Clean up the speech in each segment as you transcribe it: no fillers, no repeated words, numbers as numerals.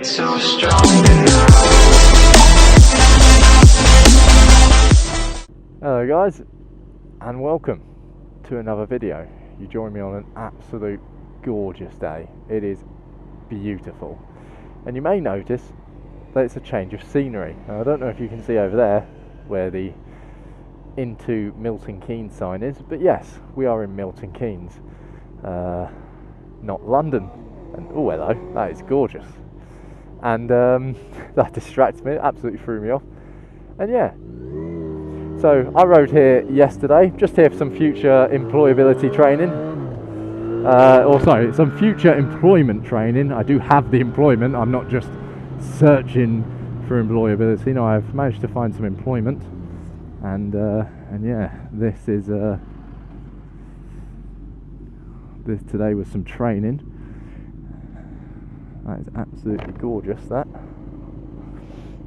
so strong. Hello guys, and welcome to another video. You join me on an absolute gorgeous day. It is beautiful, and you may notice that it's a change of scenery. Now, I don't know if you can see over there where the into Milton Keynes sign is, but yes, we are in Milton Keynes, not London. And oh hello, that is gorgeous. And that distracts me, it absolutely threw me off. And yeah, so I rode here yesterday, just here for some future employability training. Some future employment training. I do have the employment, I'm not just searching for employability. No, I've managed to find some employment. And yeah, this is this today was some training. That is absolutely gorgeous, that.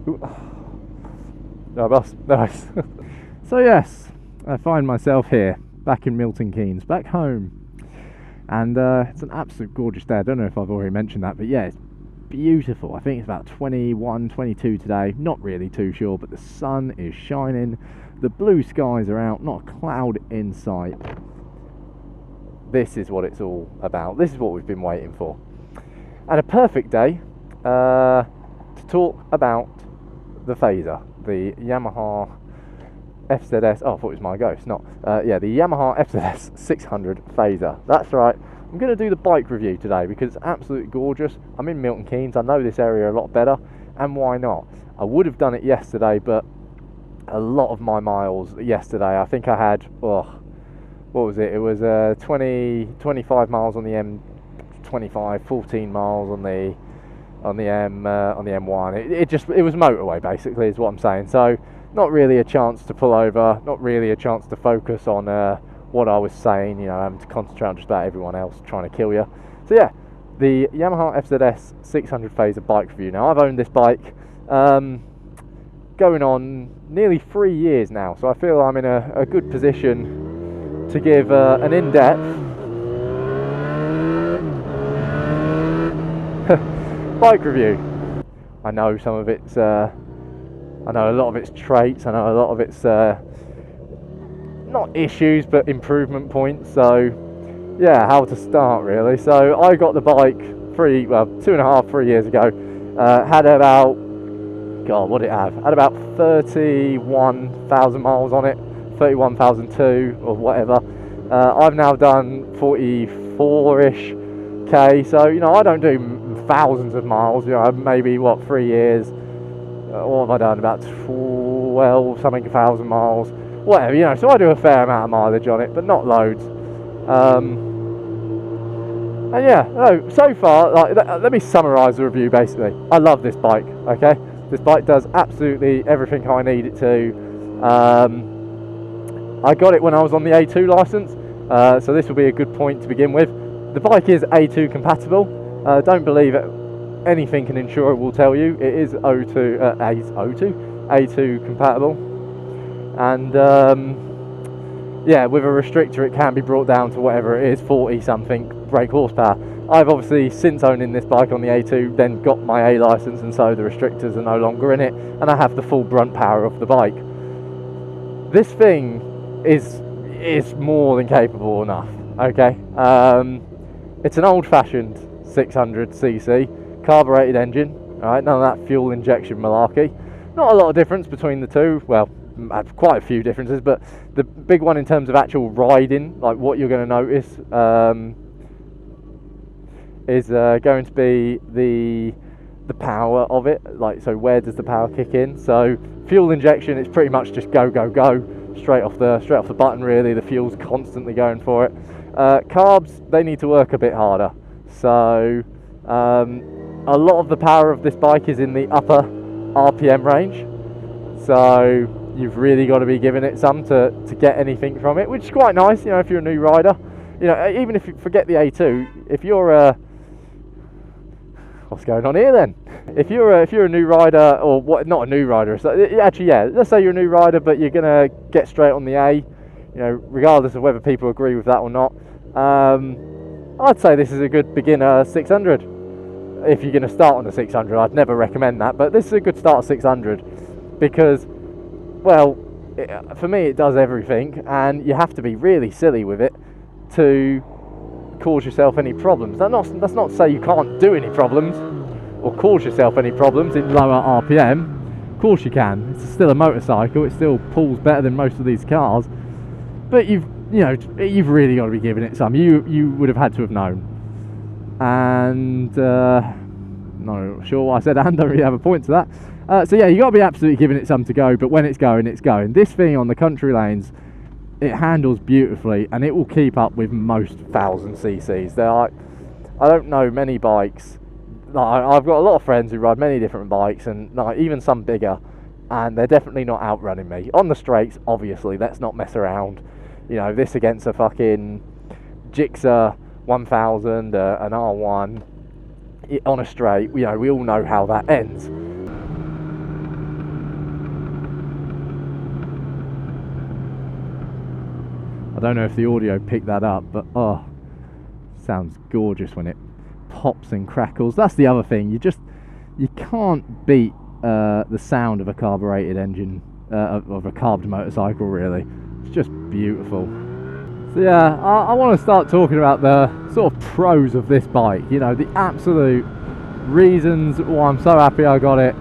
Ooh. Nice. So yes, I find myself here, back in Milton Keynes, back home. And it's an absolute gorgeous day. I don't know if I've already mentioned that, but yeah, it's beautiful. I think it's about 21, 22 today. Not really too sure, but the sun is shining. The blue skies are out, not a cloud in sight. This is what it's all about. This is what we've been waiting for. And a perfect day to talk about the Fazer, the Yamaha FZS. Oh, I thought it was my ghost. Not. Yeah, the Yamaha FZS600 Fazer. That's right. I'm going to do the bike review today because it's absolutely gorgeous. I'm in Milton Keynes. I know this area a lot better, and why not? I would have done it yesterday, but a lot of my miles yesterday, I think I had, what was it? It was 25 miles on the M25, 14 miles on the M1. It was motorway basically, is what I'm saying. So not really a chance to pull over, not really a chance to focus on what I was saying. You know, having to concentrate on just about everyone else trying to kill you. So yeah, the Yamaha FZS600 Fazer bike review. Now I've owned this bike going on nearly 3 years now, so I feel I'm in a good position to give an in-depth bike review. I know some of it's I know a lot of its traits, I know a lot of its not issues but improvement points. So yeah, how to start really. So I got the bike 2.5, 3 years ago. Had about, God, what did it have? Had about 31,000 miles on it, 31,002 or whatever. I've now done 44-ish K, so you know I don't do thousands of miles. You know, maybe 3 years. What have I done? About 12 something thousand miles, whatever. You know, so I do a fair amount of mileage on it, but not loads. And yeah, no, so far, let me summarise the review. Basically, I love this bike. Okay. This bike does absolutely everything I need it to. I got it when I was on the A2 license, so this will be a good point to begin with. The bike is A2 compatible. Don't believe it. Anything an insurer will tell you. It is A2 compatible. And yeah, with a restrictor it can be brought down to whatever it is, 40 something brake horsepower. I've obviously, since owning this bike on the A2, then got my A license, and so the restrictors are no longer in it, and I have the full brunt power of the bike. This thing is more than capable enough. Okay, it's an old-fashioned 600cc carbureted engine. All right, none of that fuel injection malarkey. Not a lot of difference between the two. Well, quite a few differences, but the big one in terms of actual riding, like what you're going to notice, is going to be the power of it. Like, so where does the power kick in? So fuel injection, it's pretty much just go straight off the button. Really, the fuel's constantly going for it. Carbs, they need to work a bit harder. So a lot of the power of this bike is in the upper RPM range. So you've really got to be giving it some to get anything from it, which is quite nice. You know, if you're a new rider, you know, even if you forget the A2, if you're what's going on here then? If you're a new rider, or what? Not a new rider. So actually, yeah. Let's say you're a new rider, but you're gonna get straight on the A. You know, regardless of whether people agree with that or not. I'd say this is a good beginner 600. if you're going to start on a 600. I'd never recommend that, but this is a good start 600 because, well, for me it does everything, and you have to be really silly with it to cause yourself any problems. That's not to say you can't do any problems or cause yourself any problems in lower RPM. Of course you can. It's still a motorcycle. It still pulls better than most of these cars. But you've really got to be giving it some. You would have had to have known. And not sure why I said and. Don't really have a point to that. So yeah, you got to be absolutely giving it some to go. But when it's going, it's going. This thing on the country lanes, it handles beautifully, and it will keep up with most 1000ccs. I don't know many bikes. I've got a lot of friends who ride many different bikes, and even some bigger, and they're definitely not outrunning me on the straights. Obviously, let's not mess around. You know, this against a fucking Gixxer 1000, an R1 on a straight. You know, we all know how that ends. I don't know if the audio picked that up, but oh, sounds gorgeous when it pops and crackles. That's the other thing. You can't beat the sound of a carbureted engine, of a carbed motorcycle, really. It's just beautiful. So yeah, I want to start talking about the sort of pros of this bike, you know, the absolute reasons why I'm so happy I got it,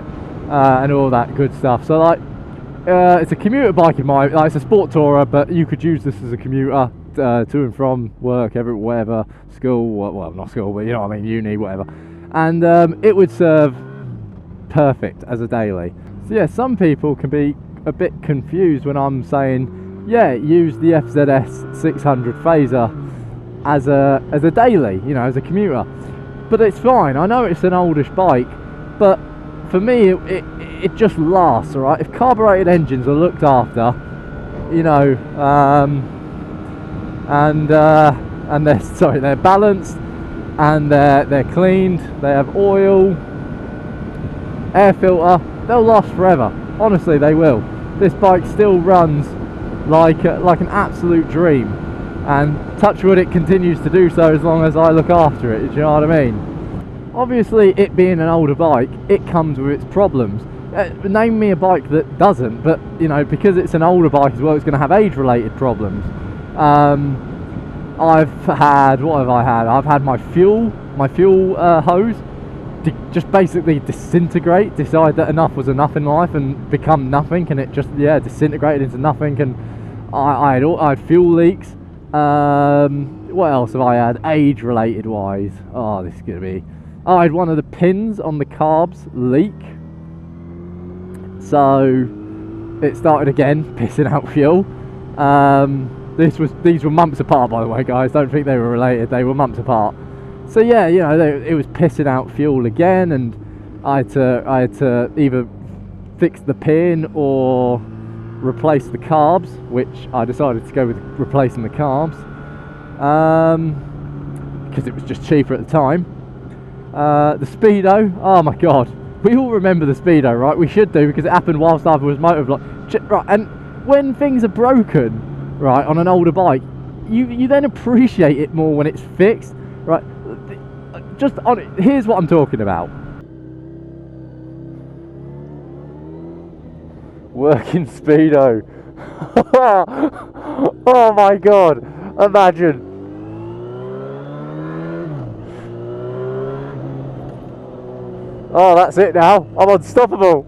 and all that good stuff. So like, it's a commuter bike in my, like, it's a sport tourer, but you could use this as a commuter to and from work, wherever, school, well, not school, but you know what I mean, uni, whatever. And it would serve perfect as a daily. So yeah, some people can be a bit confused when I'm saying, yeah, use the FZS600 Fazer as a daily, you know, as a commuter. But it's fine. I know it's an oldish bike, but for me, it just lasts, all right? If carbureted engines are looked after, you know, and they're balanced, and they're cleaned, they have oil, air filter, they'll last forever. Honestly, they will. This bike still runs like an absolute dream, and touch wood, it continues to do so as long as I look after it. Do you know what I mean? Obviously, it being an older bike, it comes with its problems. Name me a bike that doesn't, but you know, because it's an older bike as well, it's going to have age-related problems. I've had I've had my fuel hose just basically disintegrate, decide that enough was enough in life and become nothing, and it just, yeah, disintegrated into nothing. And I had fuel leaks. What else have I had age related wise? Oh, this is gonna be, I had one of the pins on the carbs leak, so it started again pissing out fuel. These were months apart, by the way, guys. Don't think they were related. They were months apart. So yeah, you know, it was pissing out fuel again, and I had to either fix the pin or replace the carbs, which I decided to go with replacing the carbs, because it was just cheaper at the time. The Speedo, oh my god, we all remember the Speedo, right? We should do, because it happened whilst I was motovlog. Right, and when things are broken, right, on an older bike, you then appreciate it more when it's fixed, right? Just on it, here's what I'm talking about. Working Speedo. Oh my god, imagine. Oh, that's it now, I'm unstoppable.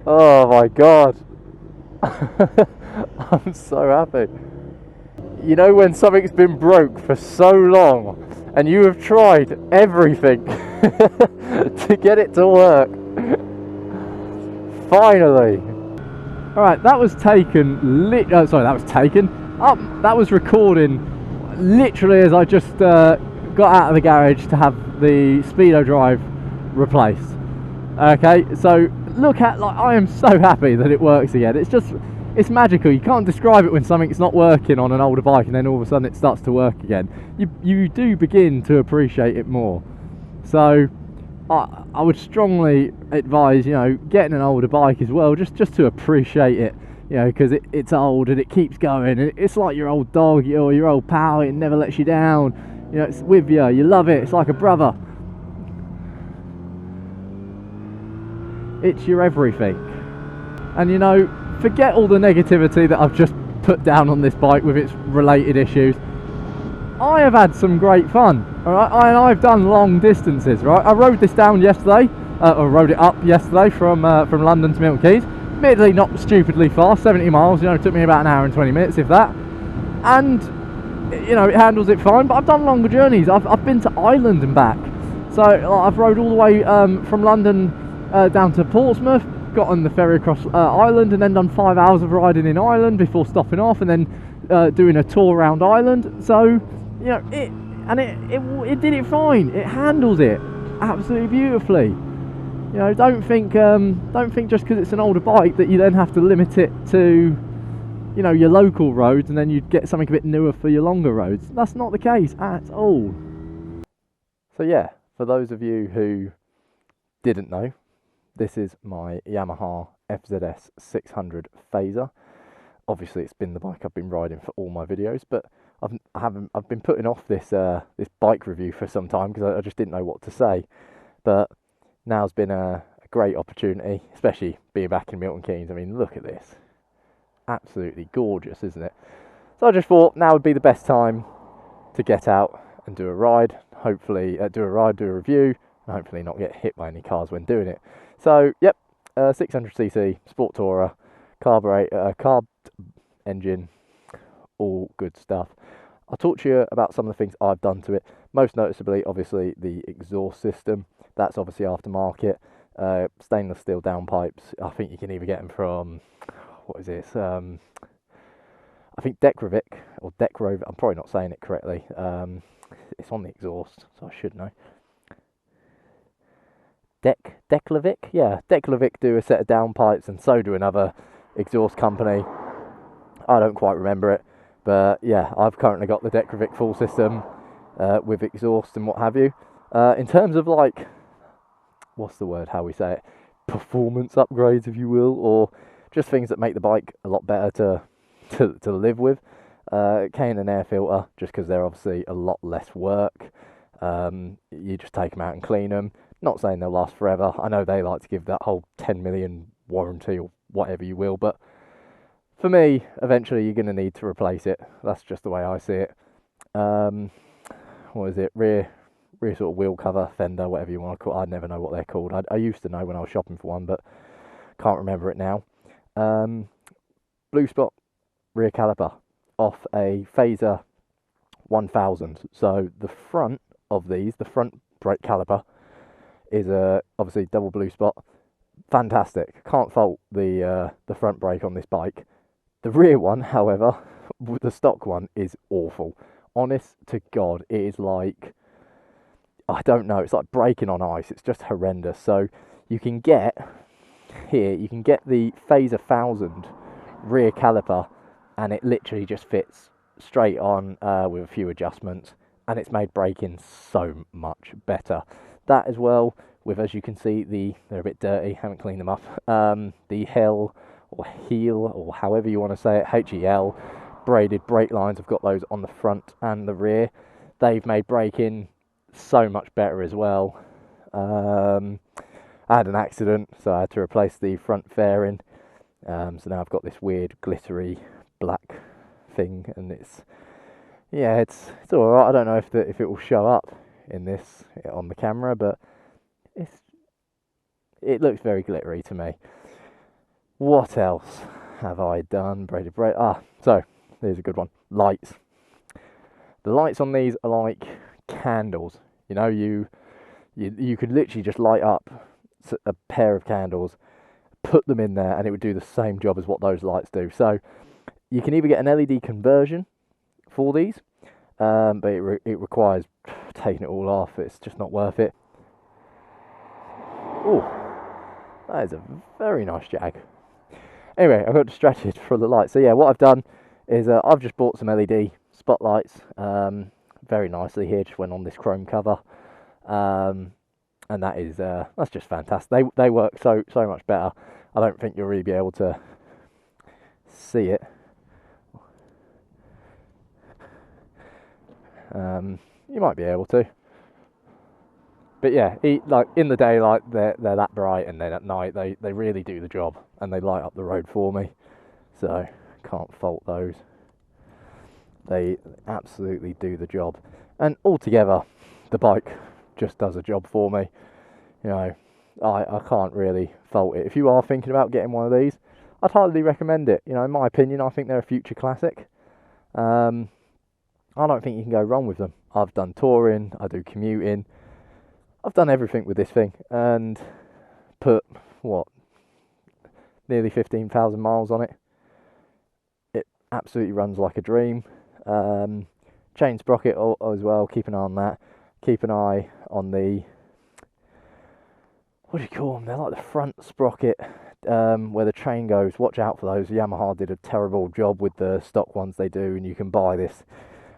Oh my god. I'm so happy. You know, when something's been broke for so long and you have tried everything to get it to work, finally. Alright, that was taken, that was recording literally as I just got out of the garage to have the Speedo drive replaced. Okay, so look at, like, I am so happy that it works again. It's magical. You can't describe it when something's not working on an older bike and then all of a sudden it starts to work again. You do begin to appreciate it more. So I would strongly advise, you know, getting an older bike as well, just to appreciate it, you know, because it's old and it keeps going. It's like your old dog or your old pal. It never lets you down. You know, it's with you. You love it. It's like a brother. It's your everything. And you know, forget all the negativity that I've just put down on this bike with its related issues. I have had some great fun. All right, I've done long distances. Right, I rode this down yesterday, or rode it up yesterday from London to Milton Keynes. Admittedly, not stupidly fast, 70 miles. You know, it took me about an hour and 20 minutes, if that. And you know, it handles it fine. But I've done longer journeys. I've been to Ireland and back. So I've rode all the way from London down to Portsmouth. Got on the ferry across Ireland, and then done 5 hours of riding in Ireland before stopping off, and then doing a tour around Ireland. So you know, it did it fine. It handles it absolutely beautifully. You know, don't think just because it's an older bike that you then have to limit it to, you know, your local roads, and then you'd get something a bit newer for your longer roads. That's not the case at all. So yeah, for those of you who didn't know, this is my Yamaha FZS600 Fazer. Obviously, it's been the bike I've been riding for all my videos, but I've been putting off this this bike review for some time because I just didn't know what to say. But now's been a great opportunity, especially being back in Milton Keynes. I mean, look at this, absolutely gorgeous, isn't it? So I just thought now would be the best time to get out and do a ride. Hopefully, do a review, and hopefully not get hit by any cars when doing it. So, yep, 600cc Sport Tourer, carb engine, all good stuff. I'll talk to you about some of the things I've done to it. Most noticeably, obviously, the exhaust system. That's obviously aftermarket. Stainless steel downpipes. I think you can either get them from, what is this? I think TheRhythmic or TheRhythmic. I'm probably not saying it correctly. It's on the exhaust, so I should know. TheRhythmic? Yeah, TheRhythmic do a set of downpipes, and so do another exhaust company. I don't quite remember it, but yeah, I've currently got the TheRhythmic full system with exhaust and what have you. In terms of, like, what's the word, how we say it, performance upgrades, if you will, or just things that make the bike a lot better to live with. Keynes and air filter, just because they're obviously a lot less work. You just take them out and clean them. Not saying they'll last forever. I know they like to give that whole 10 million warranty or whatever you will, but for me, eventually you're going to need to replace it. That's just the way I see it. What is it? Rear sort of wheel cover, fender, whatever you want to call it. I never know what they're called. I used to know when I was shopping for one, but can't remember it now. Blue spot rear caliper off a Fazer 1000. So the front of these, the front brake caliper, is obviously double blue spot. Fantastic. Can't fault the front brake on this bike. The rear one, however, the stock one, is awful. Honest to God, it is like, I don't know, it's like braking on ice. It's just horrendous. So you can get the Fazer 1000 rear caliper, and it literally just fits straight on with a few adjustments, and it's made braking so much better. That as well, with, as you can see, they're a bit dirty, haven't cleaned them up. The heel, or however you want to say it, HEL braided brake lines, I've got those on the front and the rear. They've made braking so much better as well. I had an accident, so I had to replace the front fairing. So now I've got this weird glittery black thing, and it's all right. I don't know if it will show up in this on the camera, but it looks very glittery to me. What else have I done? Braided brake. So here's a good one. Lights. The lights on these are like candles. You know, you could literally just light up a pair of candles, put them in there, and it would do the same job as what those lights do. So you can either get an LED conversion for these, but it requires taking it all off. It's just not worth it. Oh, that is a very nice Jag. Anyway, I got distracted from the lights. So yeah, what I've done is I've just bought some LED spotlights. Very nicely here, just went on this chrome cover, and that's just fantastic. They work so much better. I don't think you'll really be able to see it. You might be able to, but yeah, like in the daylight they're that bright, and then at night they really do the job, and they light up the road for me, so can't fault those. They absolutely do the job, and altogether the bike just does a job for me. You know, I can't really fault it. If you are thinking about getting one of these, I'd highly recommend it. You know, in my opinion, I think they're a future classic. I don't think you can go wrong with them. I've done touring, I do commuting, I've done everything with this thing, and put, what, nearly 15,000 miles on it. It absolutely runs like a dream. Chain sprocket as well, keep an eye on that. Keep an eye on the, what do you call them? They're like the front sprocket, where the train goes. Watch out for those. Yamaha did a terrible job with the stock ones they do, and you can buy this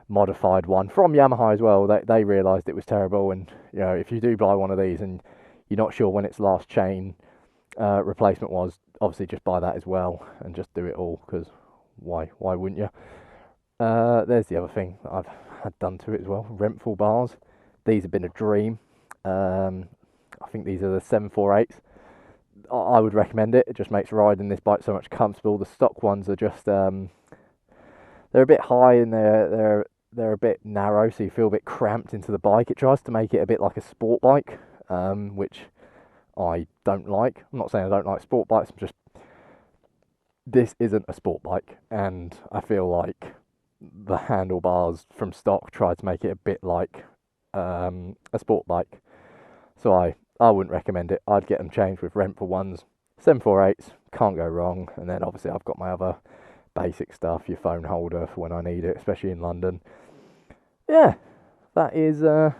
modified one from Yamaha as well. They realised it was terrible, and you know, if you do buy one of these and you're not sure when its last chain replacement was, obviously just buy that as well and just do it all, because why wouldn't you? There's the other thing that I've had done to it as well. Renthal bars. These have been a dream. I think these are the 748s. I would recommend it. It just makes riding this bike so much comfortable. The stock ones are just they're a bit high, and they're a bit narrow, so you feel a bit cramped into the bike. It tries to make it a bit like a sport bike, which I don't like. I'm not saying I don't like sport bikes, I'm just, this isn't a sport bike, and I feel like the handlebars from stock try to make it a bit like a sport bike. So I wouldn't recommend it. I'd get them changed with Renthal ones. 748s, can't go wrong. And then obviously I've got my other basic stuff, your phone holder for when I need it, especially in London. Yeah, that is the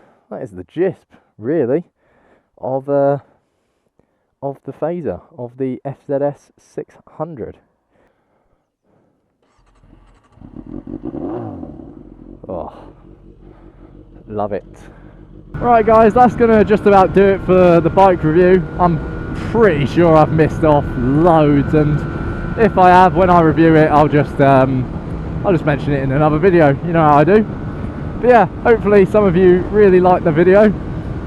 gist, really, of the Fazer, of the FZS600. Oh, love it. Right guys, that's gonna just about do it for the bike review. I'm pretty sure I've missed off loads, and if I have, when I review it, I'll just mention it in another video. You know how I do. But yeah, hopefully some of you really liked the video,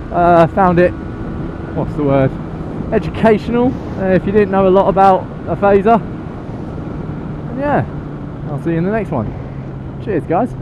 found it, what's the word, educational, if you didn't know a lot about a Fazer. And yeah, I'll see you in the next one. Cheers guys.